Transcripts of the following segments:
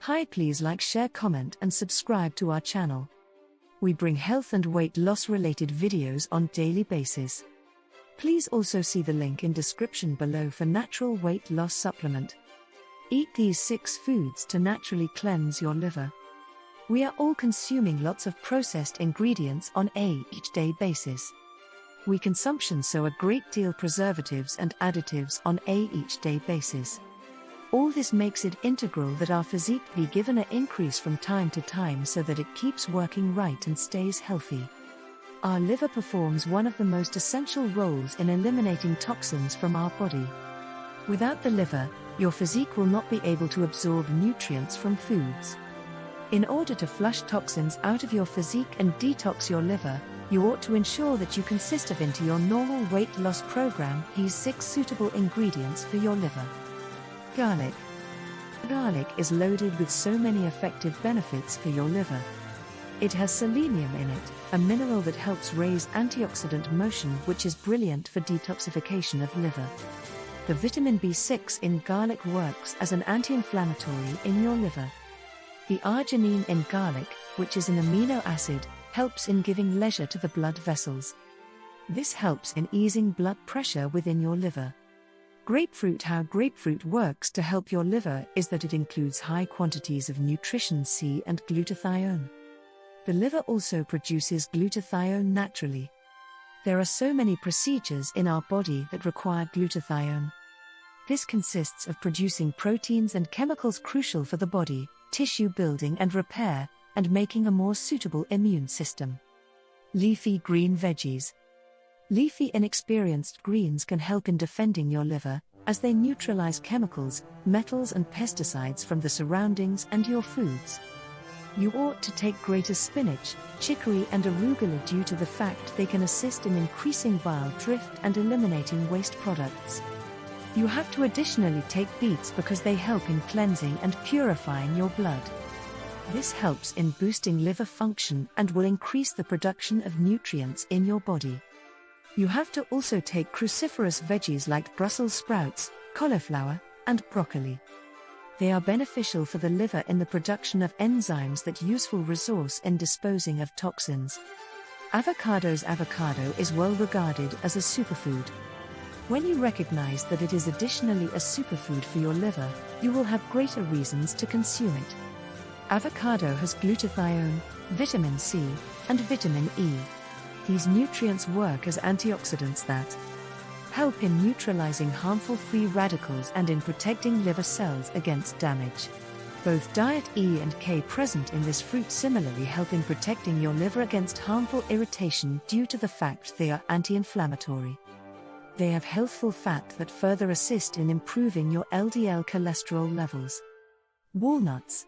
Hi, please like, share, comment and subscribe to our channel. We bring health and weight loss related videos on daily basis. Please also see the link in description below for natural weight loss supplement. Eat these 6 foods to naturally cleanse your liver. We are all consuming lots of processed ingredients on a each day basis. We consumption so a great deal preservatives and additives on a each day basis. All this makes it integral that our physique be given an increase from time to time so that it keeps working right and stays healthy. Our liver performs one of the most essential roles in eliminating toxins from our body. Without the liver, your physique will not be able to absorb nutrients from foods. In order to flush toxins out of your physique and detox your liver, you ought to ensure that you consist into your normal weight loss program these 6 suitable ingredients for your liver. Garlic. Garlic is loaded with so many effective benefits for your liver. It has selenium in it, a mineral that helps raise antioxidant motion, which is brilliant for detoxification of liver. The vitamin B6 in garlic works as an anti-inflammatory in your liver. The arginine in garlic, which is an amino acid, helps in giving leisure to the blood vessels. This helps in easing blood pressure within your liver. Grapefruit. How grapefruit works to help your liver is that it includes high quantities of nutrition C and glutathione. The liver also produces glutathione naturally. There are so many procedures in our body that require glutathione. This consists of producing proteins and chemicals crucial for the body, tissue building and repair, and making a more suitable immune system. Leafy green veggies. Leafy inexperienced greens can help in defending your liver, as they neutralize chemicals, metals and pesticides from the surroundings and your foods. You ought to take greater spinach, chicory and arugula due to the fact they can assist in increasing bile drift and eliminating waste products. You have to additionally take beets because they help in cleansing and purifying your blood. This helps in boosting liver function and will increase the production of nutrients in your body. You have to also take cruciferous veggies like Brussels sprouts, cauliflower, and broccoli. They are beneficial for the liver in the production of enzymes that useful resource in disposing of toxins. Avocado is well regarded as a superfood. When you recognize that it is additionally a superfood for your liver, you will have greater reasons to consume it. Avocado has glutathione, vitamin C, and vitamin E. These nutrients work as antioxidants that help in neutralizing harmful free radicals and in protecting liver cells against damage. Both diet E and K present in this fruit similarly help in protecting your liver against harmful irritation due to the fact they are anti-inflammatory. They have healthful fat that further assist in improving your LDL cholesterol levels. Walnuts.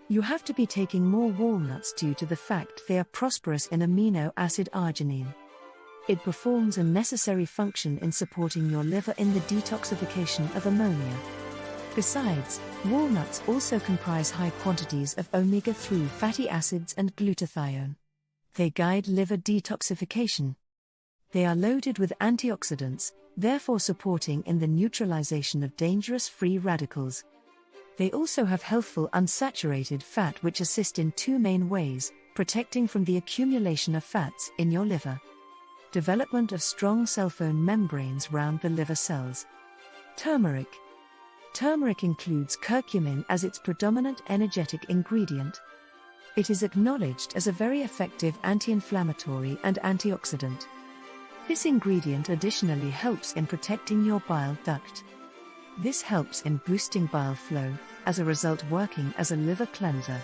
You have to be taking more walnuts due to the fact they are prosperous in amino acid arginine. It performs a necessary function in supporting your liver in the detoxification of ammonia. Besides, walnuts also comprise high quantities of omega-3 fatty acids and glutathione. They guide liver detoxification. They are loaded with antioxidants, therefore supporting in the neutralization of dangerous free radicals. They also have healthful unsaturated fat which assist in 2 main ways, protecting from the accumulation of fats in your liver. Development of strong cell phone membranes round the liver cells. Turmeric. Turmeric includes curcumin as its predominant energetic ingredient. It is acknowledged as a very effective anti-inflammatory and antioxidant. This ingredient additionally helps in protecting your bile duct. This helps in boosting bile flow, as a result working as a liver cleanser.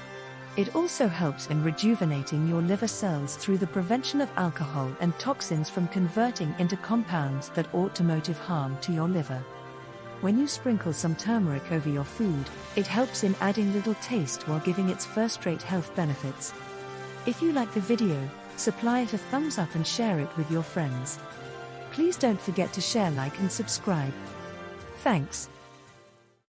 It also helps in rejuvenating your liver cells through the prevention of alcohol and toxins from converting into compounds that ought to motive harm to your liver. When you sprinkle some turmeric over your food, it helps in adding little taste while giving its first-rate health benefits. If you like the video, supply it a thumbs up and share it with your friends. Please don't forget to share, like and subscribe. Thanks.